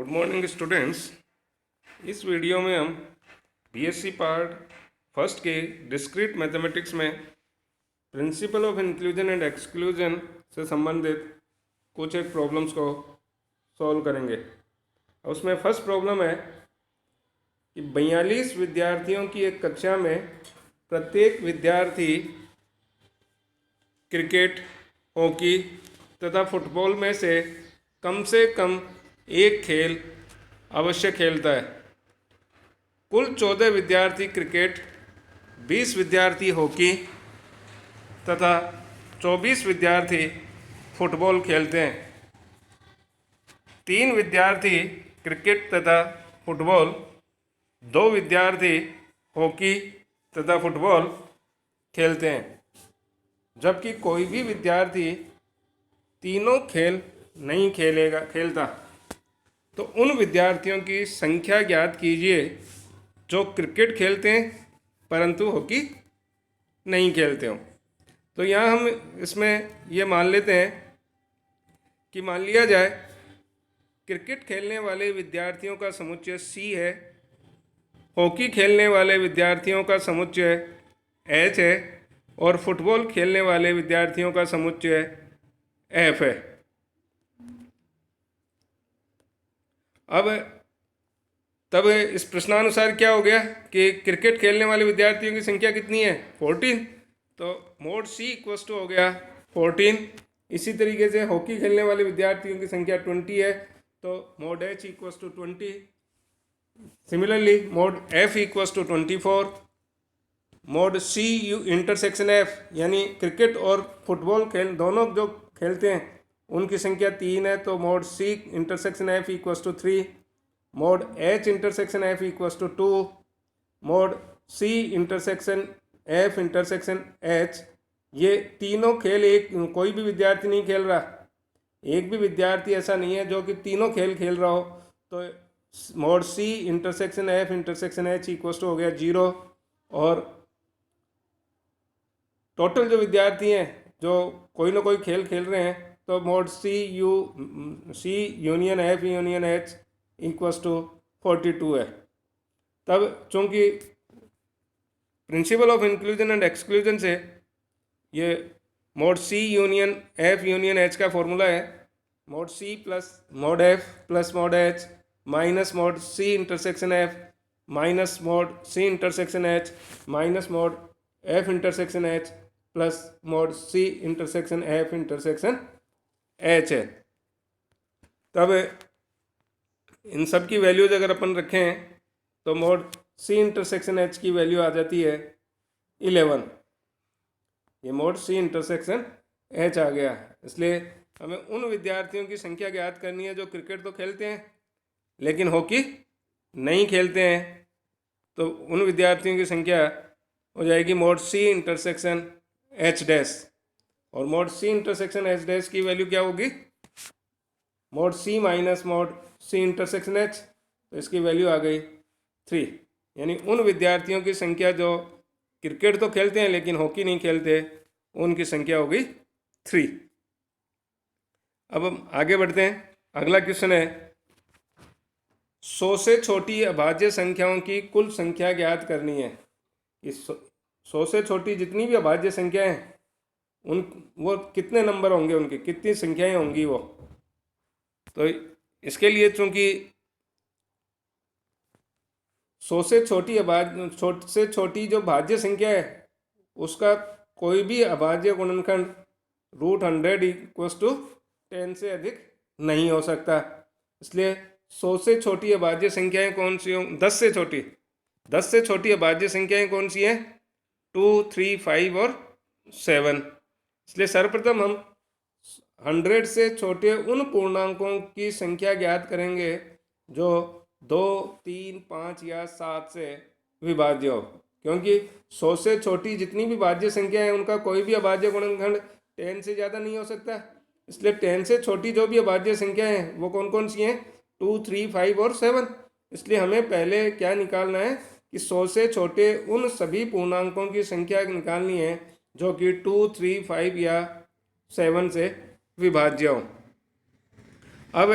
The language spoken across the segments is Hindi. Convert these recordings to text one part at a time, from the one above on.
Good morning students. इस वीडियो में हम बीएससी पार्ट फर्स्ट के डिस्क्रीट मैथमेटिक्स में principal of inclusion and exclusion से संबंधित कुछ एक प्रॉब्लम्स को सॉल्व करेंगे। उसमें फर्स्ट प्रॉब्लम है कि 42 विद्यार्थियों की एक कक्षा में प्रत्येक विद्यार्थी क्रिकेट, हॉकी तथा फुटबॉल में से कम एक खेल अवश्य खेलता है। कुल 14 विद्यार्थी क्रिकेट, 20 विद्यार्थी हॉकी तथा 24 विद्यार्थी फुटबॉल खेलते हैं। 3 विद्यार्थी क्रिकेट तथा फुटबॉल, 2 विद्यार्थी हॉकी तथा फुटबॉल खेलते हैं, जबकि कोई भी विद्यार्थी तीनों खेल नहीं खेलता। तो उन विद्यार्थियों की संख्या ज्ञात कीजिए जो क्रिकेट खेलते हैं परंतु हॉकी नहीं खेलते हो। तो यहाँ हम इसमें ये मान लेते हैं कि मान लिया जाए क्रिकेट खेलने वाले विद्यार्थियों का समुच्चय C है, हॉकी खेलने वाले विद्यार्थियों का समुच्चय H है और फुटबॉल खेलने वाले विद्यार्थियों का समुच्चय F है। अब तब इस प्रश्नानुसार क्या हो गया कि क्रिकेट खेलने वाले विद्यार्थियों की संख्या कितनी है? 14। तो मोड C इक्वस टू हो गया 14। इसी तरीके से हॉकी खेलने वाले विद्यार्थियों की संख्या 20 है, तो mod H equals to 20। Similarly mod F equals to 24। Mod C intersection F यानी क्रिकेट और फुटबॉल दोनों जो खेलते हैं उनकी संख्या 3 है, तो mod C intersection F equals to 3। Mod H intersection F equals to 2। Mod C intersection F intersection H, ये तीनों खेल कोई भी विद्यार्थी नहीं खेल रहा। एक भी विद्यार्थी ऐसा नहीं है जो कि तीनों खेल खेल रहा हो। तो mod C intersection F intersection H equals to हो गया 0। और टोटल जो विद्यार्थी हैं जो कोई ना कोई खेल खेल रहे हैं, तो mod C union F union H equals to 42 है। तब चूंकि principle of inclusion and exclusion से ये mod C union F union H का फॉर्मूला है mod C plus mod F plus mod H minus mod C intersection F minus mod C intersection H minus mod F intersection H plus mod C intersection F intersection H है। तब इन सब की वैल्यूज अगर अपन रखें तो मोड C इंटरसेक्शन H की वैल्यू आ जाती है 11। ये मोड C इंटरसेक्शन H आ गया। इसलिए हमें उन विद्यार्थियों की संख्या ज्ञात करनी है जो क्रिकेट तो खेलते हैं लेकिन हॉकी नहीं खेलते हैं। तो उन विद्यार्थियों की संख्या हो जाएगी mod C intersection H dash, और mod C intersection H dash की वैल्यू क्या होगी? Mod C minus mod C intersection H, तो इसकी वैल्यू आ गई 3। यानी उन विद्यार्थियों की संख्या जो क्रिकेट तो खेलते हैं लेकिन हॉकी नहीं खेलते, उनकी संख्या होगी 3। अब हम आगे बढ़ते हैं। अगला क्वेश्चन है 100 से छोटी अभाज्य संख्याओं की कुल संख्या ज्ञात करनी है। इस 100 से छोटी जितनी भी अभाज्य संख्याएं उन वो कितने नंबर होंगे, उनकी कितनी संख्याएं होंगी वो। तो इसके लिए चूंकि 100 से छोटी जो भाज्य संख्या है उसका कोई भी अभाज्य गुणनखंड √100 इक्वस टू 10 से अधिक नहीं हो सकता। इसलिए 100 से छोटी अभाज्य संख्याएं कौन सी हों? 10 से छोटी अभाज्य संख्याएं कौन सी हैं? 2, 3, 5 और 7। इसलिए सर्वप्रथम हम 100 से छोटे उन पूर्णांकों की संख्या ज्ञात करेंगे जो 2, 3, 5 या 7 से विभाज्य हो, क्योंकि 100 से छोटी जितनी भी भाज्य संख्या है उनका कोई भी अभाज्य गुणनखंड 10 से ज़्यादा नहीं हो सकता। इसलिए 10 से छोटी जो भी अभाज्य संख्या है वो कौन कौन सी हैं? 2, 3, 5 और 7। इसलिए हमें पहले क्या निकालना है कि 100 से छोटे उन सभी पूर्णांकों की संख्या निकालनी है जो कि 2, 3, 5 या 7 से विभाज्य हो। अब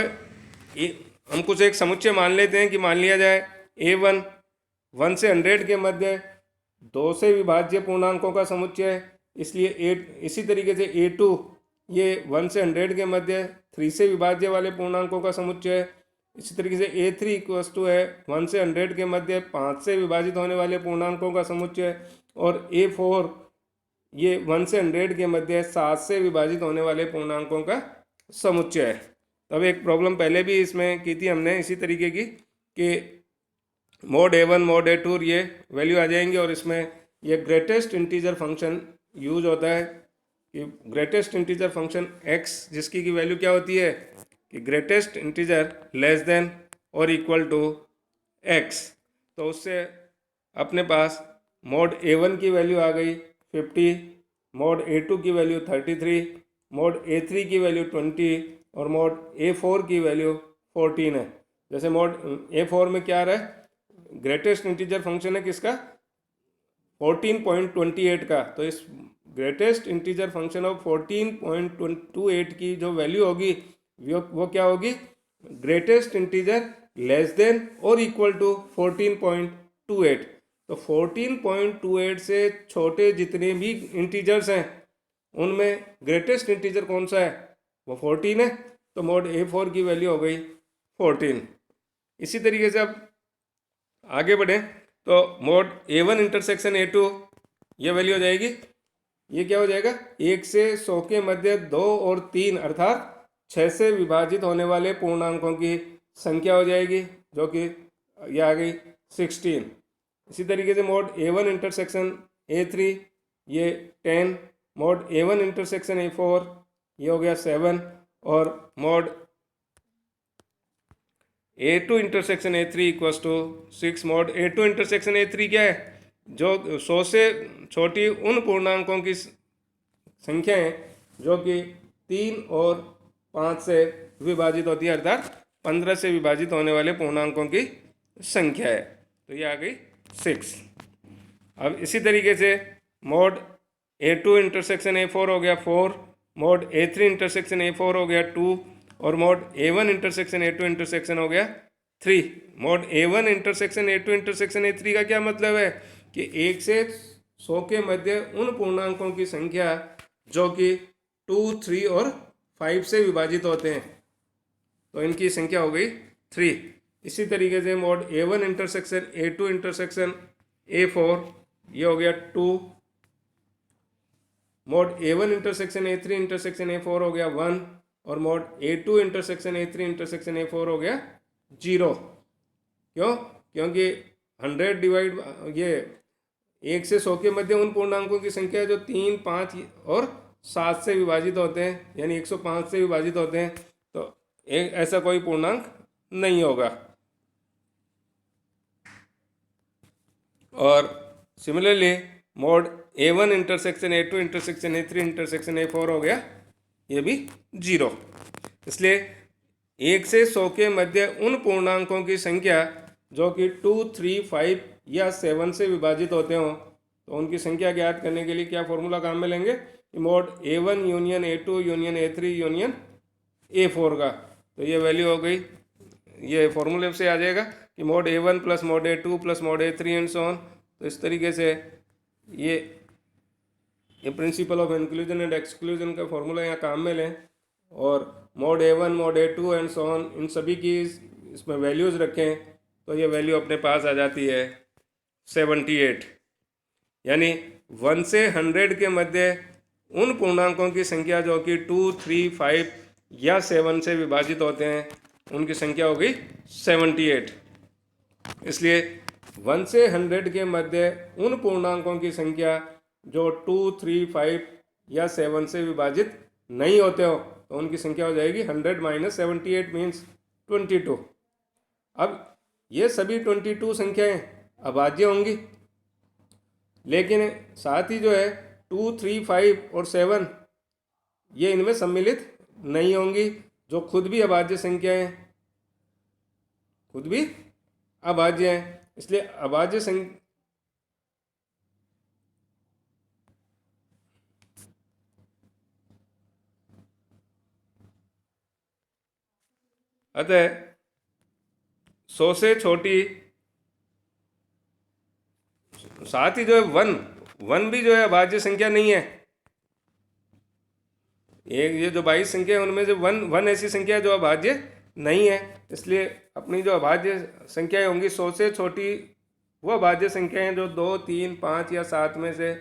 हम कुछ एक समुच्चय मान लेते हैं कि मान लिया जाए A1 1 से 100 के मध्य 2 से विभाज्य पूर्णांकों का समुच्चय है, इसलिए इसी तरीके से A2 ये 1 से 100 के मध्य 3 से विभाज्य वाले पूर्णांकों का समुच्चय है। इसी तरीके से A3 इक्वल्स टू है 1 से 100 के मध्य 5 से विभाजित होने वाले पूर्णांकों का समुच्चय है, और A4 ये 1 से 100 के मध्य 7 से विभाजित होने वाले पूर्णांकों का समुच्चय है। अब एक प्रॉब्लम पहले भी इसमें की थी हमने इसी तरीके की कि मोड A1 मोड A2 ये वैल्यू आ जाएंगी, और इसमें ये ग्रेटेस्ट इंटीजर फंक्शन यूज होता है कि ग्रेटेस्ट इंटीजर फंक्शन x जिसकी की वैल्यू क्या होती है कि ग्रेटेस्ट इंटीजर लेस देन और इक्वल टू x। तो उससे अपने पास मोड A1 की वैल्यू आ गई 50, मोड A2 की वैल्यू 33, मोड A3 की वैल्यू 20 और मोड A4 की वैल्यू 14 है। जैसे मोड A4 में क्या आ रहा है, ग्रेटेस्ट इंटीजर फंक्शन है किसका 14.28 का, तो इस ग्रेटेस्ट इंटीजर फंक्शन ऑफ 14.28 की जो वैल्यू होगी वो क्या होगी, ग्रेटेस्ट इंटीजर लेस देन और इक्वल टू 14.28। तो 14.28 से छोटे जितने भी इंटीजर्स हैं उनमें ग्रेटेस्ट इंटीजर कौन सा है, वो 14 है, तो मोड A4 की वैल्यू हो गई 14। इसी तरीके से अब आगे बढ़ें तो मोड A1 इंटरसेक्शन A2 ये वैल्यू हो जाएगी, ये क्या हो जाएगा 1 से 100 के मध्य 2 और 3 अर्थात 6 से विभाजित होने वाले पूर्णांकों की संख्या हो जाएगी, जो कि ये आ गई 16। इसी तरीके से मोड A1 इंटरसेक्शन A3 ये 10, मोड A1 इंटरसेक्शन A4 ये हो गया 7, और mod A2 intersection A3 equals to 6। Mod A2 intersection A3 क्या है, जो 100 से छोटी उन पूर्णांकों की संख्या है जो कि 3 और 5 से विभाजित होती है, अर्थात 15 से विभाजित होने वाले पूर्णांकों की संख्या है, तो ये आ गई 6। अब इसी तरीके से मोड A2 इंटरसेक्शन A4 हो गया 4, मोड A3 इंटरसेक्शन A4 हो गया 2, और mode A1 intersection A2 intersection हो गया 3। Mode A1 intersection A2 intersection A3 का क्या मतलब है कि 1 से 100 के मध्य उन पूर्णांकों की संख्या जो कि 2, 3 और 5 से विभाजित होते हैं, तो इनकी संख्या हो गई 3। इसी तरीके से mode A1 intersection A2 intersection A4 ये हो गया 2, mode A1 intersection A3 intersection A4 हो गया 1, और mod A2 intersection A3 intersection A4 हो गया 0। क्यों, क्योंकि 100 डिवाइड ये 1 से 100 के मध्य उन पूर्णांकों की संख्या जो 3, 5 और 7 से विभाजित होते हैं, यानी 105 से विभाजित होते हैं, तो एक ऐसा कोई पूर्णांक नहीं होगा। और similarly mode A1 intersection A2 intersection A3 intersection A4 हो गया ये भी 0। इसलिए 1 से 100 के मध्य उन पूर्णांकों की संख्या जो कि 2, 3, 5 या 7 से विभाजित होते हों, तो उनकी संख्या ज्ञात करने के लिए क्या फॉर्मूला काम में लेंगे कि mode A1 union A2 union A3 union A4 का, तो ये वैल्यू हो गई, ये फॉर्मूले से आ जाएगा कि mode A1 plus mode A2 plus mode A3 and so on. तो इस तरीके से ये principal of inclusion and exclusion का फॉर्मूला यहाँ काम में लें, और mode A1 mode A2 and so on इन सभी की इसमें वैल्यूज़ रखें, तो ये वैल्यू अपने पास आ जाती है 78। यानी 1 से 100 के मध्य उन पूर्णांकों की संख्या जो कि 2, 3, 5 या 7 से विभाजित होते हैं उनकी संख्या हो गई 78। इसलिए 1 से 100 के मध्य उन पूर्णांकों की संख्या जो 2, 3, 5 या 7 से विभाजित नहीं होते हो, तो उनकी संख्या हो जाएगी 100 माइनस 78 मीन्स 22। अब ये सभी 22 संख्याएं अभाज्य होंगी, लेकिन साथ ही जो है 2, 3, 5 और 7 ये इनमें सम्मिलित नहीं होंगी, जो खुद भी अभाज्य संख्याएं खुद भी अभाज्य हैं। इसलिए अभाज्य संख्या अतः 100 से छोटी, साथ ही जो है वन भी जो है अभाज्य संख्या नहीं है। ये जो 22 संख्या है उनमें से वन ऐसी संख्या है जो अभाज्य नहीं है। इसलिए अपनी जो अभाज्य संख्याएं होंगी 100 से छोटी वो अभाज्य संख्याएं जो 2, 3, 5 या 7 में से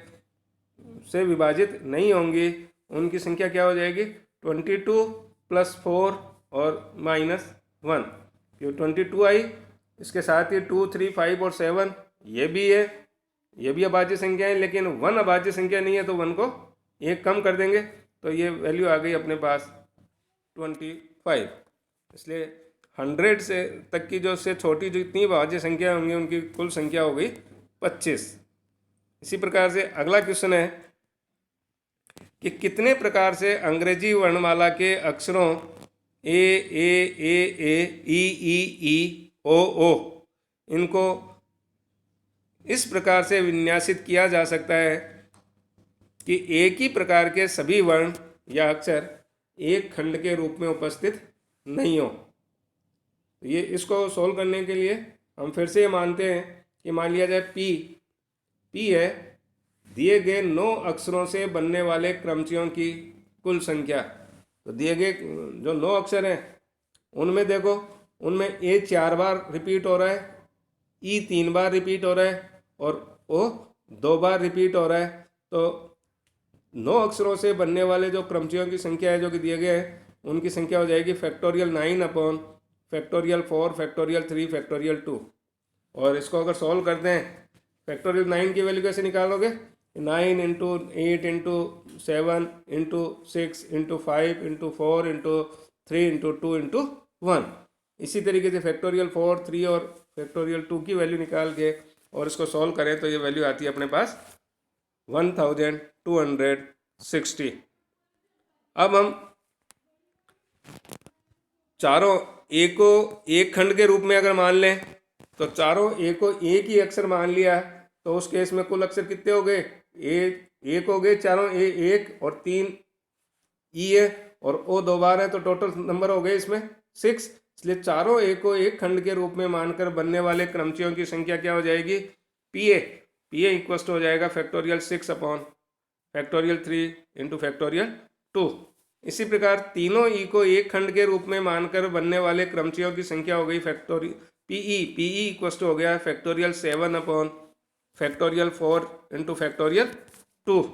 विभाजित नहीं होंगी, उनकी संख्या क्या हो जाएगी? 22 + 4 और -1। ये 22 आई, इसके साथ ही 2, 3, 5 और 7 ये भी है, ये भी अभाज्य संख्या है, लेकिन 1 अभाज्य संख्या नहीं है तो 1 को 1 कम कर देंगे तो ये वैल्यू आ गई अपने पास 25। इसलिए 100 से तक की जो से छोटी जितनी अभाज्य संख्या होंगी उनकी कुल संख्या हो गई 25। इसी प्रकार से अगला क्वेश्चन है कि कितने प्रकार से अंग्रेजी वर्णमाला के अक्षरों ए ई ई ओ इनको इस प्रकार से विन्यासित किया जा सकता है कि एक ही प्रकार के सभी वर्ण या अक्षर एक खंड के रूप में उपस्थित नहीं हो। ये इसको सोल्व करने के लिए हम फिर से ये मानते हैं कि मान लिया जाए पी है दिए गए 9 अक्षरों से बनने वाले क्रमचियों की कुल संख्या। तो दिए गए जो 9 अक्षर हैं उनमें देखो, उनमें ए 4 बार रिपीट हो रहा है, ई 3 बार रिपीट हो रहा है और ओ 2 बार रिपीट हो रहा है। तो 9 अक्षरों से बनने वाले जो क्रमचियों की संख्या है जो कि दिए गए हैं उनकी संख्या हो जाएगी factorial 9 upon factorial 4 factorial 3 factorial 2। और इसको अगर सॉल्व करते हैं फैक्टोरियल 9 की वैल्यू कैसे निकालोगे? 9 into 8 into 7 into 6 into 5 into 4 into 3 into 2 into 1। इसी तरीके से फैक्टोरियल 4, 3 और फैक्टोरियल 2 की वैल्यू निकाल के और इसको सॉल्व करें तो ये वैल्यू आती है अपने पास 1260। अब हम चारों ए को एक खंड के रूप में अगर मान लें तो चारों ए को एक ही अक्षर मान लिया तो उस केस में कुल अक्षर कितने हो गए? एक हो गए, चारों ए 1 और 3 ई है और ओ 2 बार है, तो टोटल नंबर हो गए इसमें 6। इसलिए चारों ए को एक खंड के रूप में मानकर बनने वाले क्रमचियों की संख्या क्या हो जाएगी? पी ए इक्वल हो जाएगा factorial 6 upon factorial 3 into factorial 2। इसी प्रकार तीनों ई को एक खंड के रूप में मानकर बनने वाले क्रमचियों की संख्या हो गई फैक्टोरियल पीई इक्वल हो गया factorial 7 upon factorial 4 into factorial 2।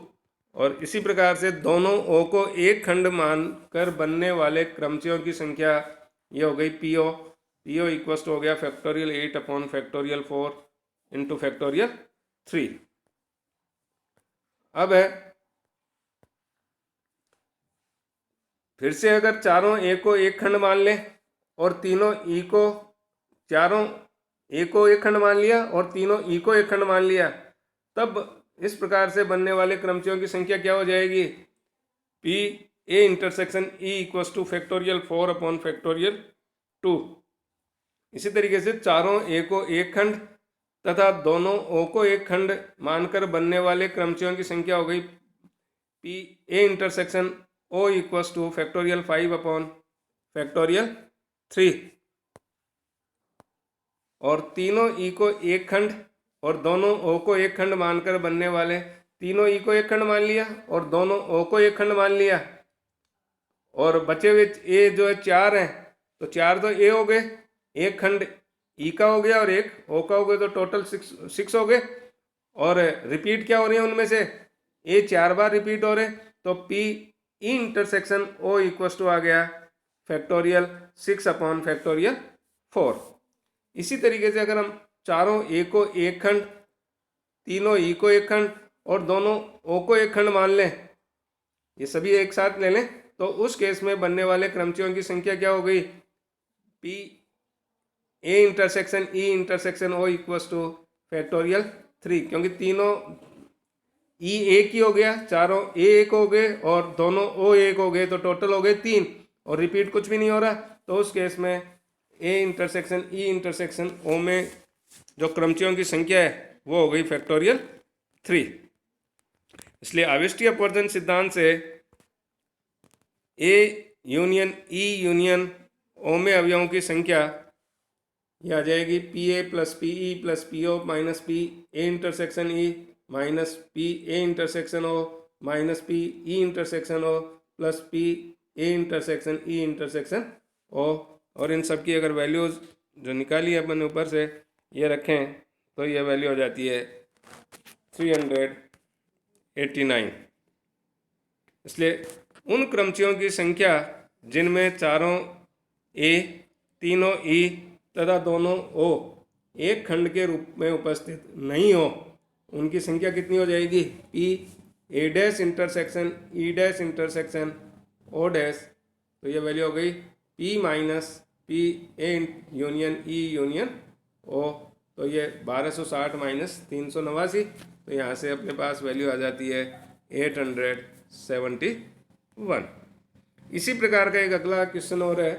और इसी प्रकार से दोनों ओ को एक खंड मानकर बनने वाले क्रमचियों की संख्या ये हो गई पीओ इक्वल हो गया factorial 8 upon factorial 4 into factorial 3। अब है फिर से अगर चारों ए को एक खंड मान लें और तीनों ई को, चारों ए को एक खंड मान लिया और तीनों ई को एक खंड मान लिया, तब इस प्रकार से बनने वाले क्रमचियों की संख्या क्या हो जाएगी? P A intersection E equal to factorial 4 upon factorial 2। इसी तरीके से चारों ए को एक खंड तथा दोनों ओ को एक खंड मानकर बनने वाले क्रमचियों की संख्या हो गई P A intersection O equal to factorial 5 upon factorial 3। और तीनों ई को एक खंड और दोनों ओ को एक खंड मानकर बनने वाले, तीनों ई को एक खंड मान लिया और दोनों ओ को एक खंड मान लिया, और बचे हुए ए जो है 4 हैं, तो 4 तो ए हो गए, एक खंड ई का हो गया और एक ओ का हो गया, तो टोटल 6 हो गए। और रिपीट क्या हो रही है उनमें से? ए 4 बार रिपीट हो रहे, तो P E intersection O equal to आ गया फैक्टोरियल 6 अपॉन फैक्टोरियल 4। इसी तरीके से अगर हम चारों ए को एक खंड, तीनों ई को एक खंड और दोनों ओ को एक खंड मान लें, ये सभी एक साथ ले लें, तो उस केस में बनने वाले क्रमचियों की संख्या क्या हो गई? P A intersection E intersection O equal to factorial 3, क्योंकि तीनों ई एक ही हो गया, चारों ए एक हो गए और दोनों ओ एक हो गए, तो टोटल हो गए 3 और रिपीट कुछ भी नहीं हो रहा। तो उस केस में ए इंटरसेक्शन ई इंटरसेक्शन ओ में जो क्रमचियों की संख्या है वो हो गई फैक्टोरियल 3। इसलिए आविष्टीय अपवर्जन सिद्धांत से ए यूनियन ई यूनियन ओ में अवयवों की संख्या ये आ जाएगी P A plus P E plus P O minus P A intersection E minus P A intersection O minus P E intersection O plus P A intersection E intersection O. और इन सब की अगर वैल्यूज़ जो निकाली है अपन ऊपर से ये रखें तो ये वैल्यू हो जाती है 389। इसलिए उन क्रमचियों की संख्या जिनमें चारों ए, तीनों ई तथा दोनों ओ एक खंड के रूप में उपस्थित नहीं हो, उनकी संख्या कितनी हो जाएगी? P A dash intersection E dash intersection O dash. तो ये वैल्यू हो गई P minus P A union E union O. तो ये 1260 माइनस 389, तो यहाँ से अपने पास वैल्यू आ जाती है 871। इसी प्रकार का एक अगला क्वेश्चन और है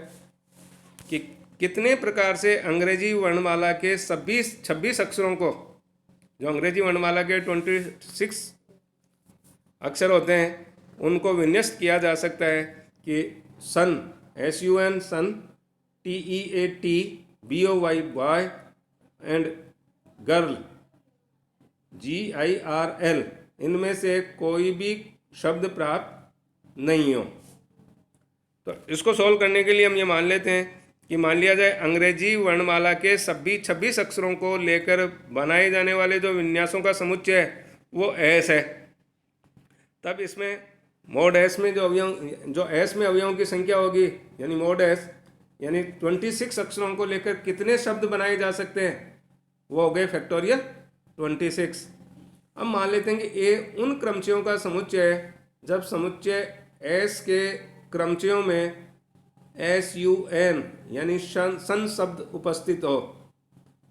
कि कितने प्रकार से अंग्रेजी वर्णमाला के 26 अक्षरों को, जो अंग्रेजी वर्णमाला के 26 अक्षर होते हैं, उनको विन्यस्त किया जा सकता है कि सन SUN सन, TEAT BOY boy and girl GIRL, इनमें से कोई भी शब्द प्राप्त नहीं हो। तो इसको सॉल्व करने के लिए हम ये मान लेते हैं कि मान लिया जाए अंग्रेजी वर्णमाला के सभी 26 अक्षरों को लेकर बनाए जाने वाले जो विन्यासों का समुच्चय है वो एस है। तब इसमें मोड एस में जो एस में अवयवों की संख्या होगी यानी मोड एस, यानी 26 अक्षरों को लेकर कितने शब्द बनाए जा सकते हैं, वो हो गए फैक्टोरियल 26। अब मान लेते हैं कि ए उन क्रमचियों का समुच्चय है जब समुच्चय एस के क्रमचियों में SUN यानी सन शब्द उपस्थित हो।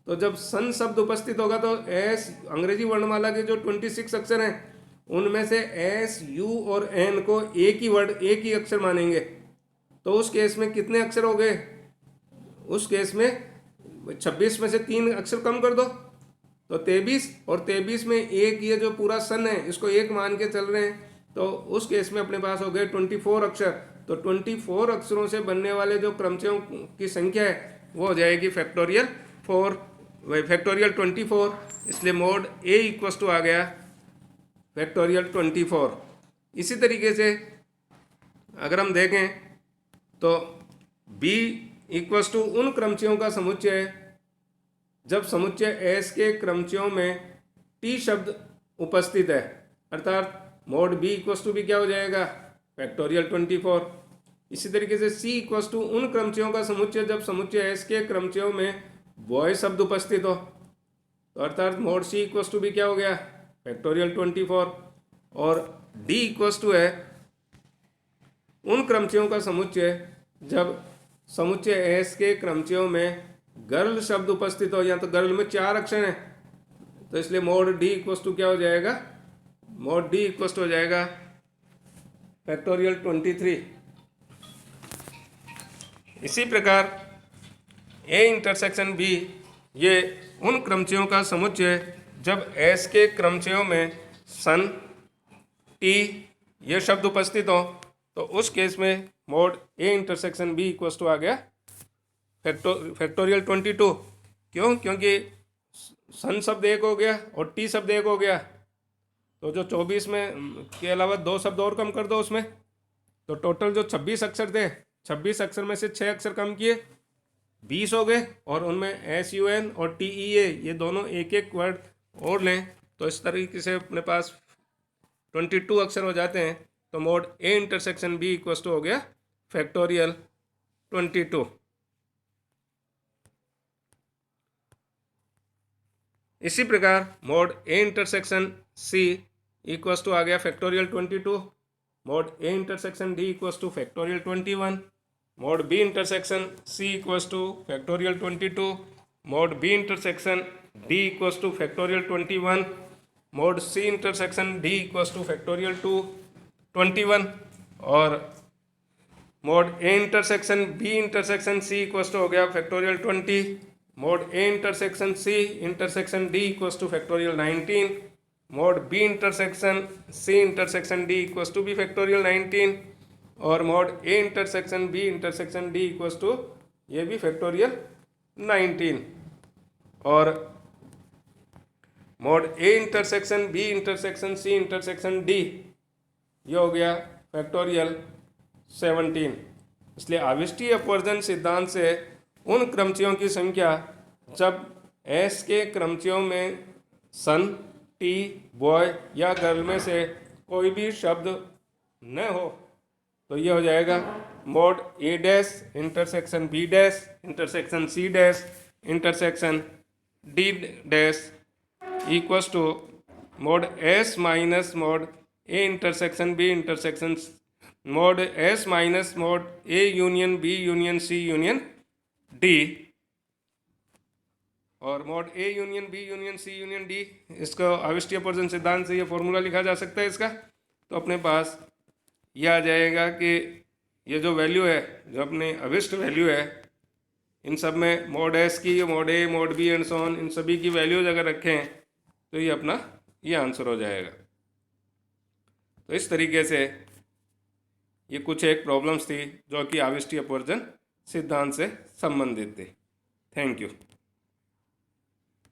तो जब सन शब्द उपस्थित होगा तो एस अंग्रेजी वर्णमाला के जो 26 अक्षर हैं उनमें से एस, यू और एन को एक ही अक्षर मानेंगे। तो उस केस में कितने अक्षर हो गए? उस केस में 26 में से 3 अक्षर कम कर दो तो 23, और 23 में एक ये जो पूरा सन है इसको एक मान के चल रहे हैं, तो उस केस में अपने पास हो गए 24 अक्षर। तो 24 अक्षरों से बनने वाले जो क्रमचियों की संख्या है वो हो जाएगी फैक्टोरियल 24। इसलिए मोड ए इक्वस टू आ गया फैक्टोरियल 24। इसी तरीके से अगर हम देखें तो बी इक्वस टू उन क्रमचियों का समुच्चय है जब समुच्चय एस के क्रमचियों में टी शब्द उपस्थित है, अर्थात मोड बी इक्वस टू भी क्या हो जाएगा? फैक्टोरियल 24। इसी तरीके से सी इक्वस टू उन क्रमचियों का समुच्चय जब समुच्चय एस के क्रमचियों में बॉय शब्द उपस्थित हो, तो अर्थात मोड सी इक्वस टू भी क्या हो गया? फैक्टोरियल 24। और डी इक्वस टू है उन क्रमचियों का समुच्चय जब समुच्चय एस के क्रमचियों में गर्ल शब्द उपस्थित हो, या तो गर्ल में 4 अक्षर हैं, तो इसलिए मोड डी इक्वस टू क्या हो जाएगा? मोड डी इक्वस टू हो जाएगा फैक्टोरियल 23। इसी प्रकार ए इंटरसेक्शन बी ये उन क्रमचियों का समुच्चय जब एस के क्रमचियों में सन, टी ये शब्द उपस्थित हो, तो उस केस में mod A intersection B equals to आ गया फैक्टोरियल 22। क्यों? क्योंकि सन शब्द एक हो गया और टी शब्द एक हो गया, तो जो 24 में के अलावा 2 शब्द और कम कर दो उसमें, तो टोटल जो 26 अक्षर थे, 26 अक्षर में से 6 अक्षर कम किए 20 हो गए, और उनमें SUN और TEA ये दोनों एक एक वर्ड और लें तो इस तरीके से अपने पास 22 अक्षर हो जाते हैं। तो mod A intersection B equals to हो गया फैक्टोरियल 22। इसी प्रकार mod A intersection C equals to आ गया factorial 22। Mod A intersection D equals to factorial 21। Mod B intersection C equals to factorial 22। Mod B intersection D equals to factorial 21। Mod C intersection D equals to factorial 21। और mod A intersection B intersection C equals to हो गया factorial 20। Mod A intersection C intersection D equals to factorial 19। Mod B intersection C intersection D equals to B factorial 19। और mod A intersection B intersection D equals to ये भी फैक्टोरियल 19 और mod A intersection B intersection C intersection D ये हो गया फैक्टोरियल 17। इसलिए आविष्टीय अपवर्जन सिद्धांत से उन क्रमचियों की संख्या जब एस के क्रमचियों में सन, टी, बॉय या गर्ल में से कोई भी शब्द न हो तो ये हो जाएगा mod A dash intersection B dash intersection C dash intersection D dash equals to mod S minus mod A intersection B intersection mod S minus mod A union B union C union D और mod A union B union C union D. इसको आविष्टीय अपवर्जन सिद्धांत से ये फॉर्मूला लिखा जा सकता है इसका। तो अपने पास ये आ जाएगा कि ये जो वैल्यू है, जो अपने अविष्ट वैल्यू है, इन सब में मॉड एस की, mod A, mod B and so on, इन सभी की वैल्यूज अगर रखें तो ये अपना ये आंसर हो जाएगा। तो इस तरीके से ये कुछ एक प्रॉब्लम्स थी जो कि आविष्टीय अपवर्जन सिद्धांत से संबंधित थी। Thank you.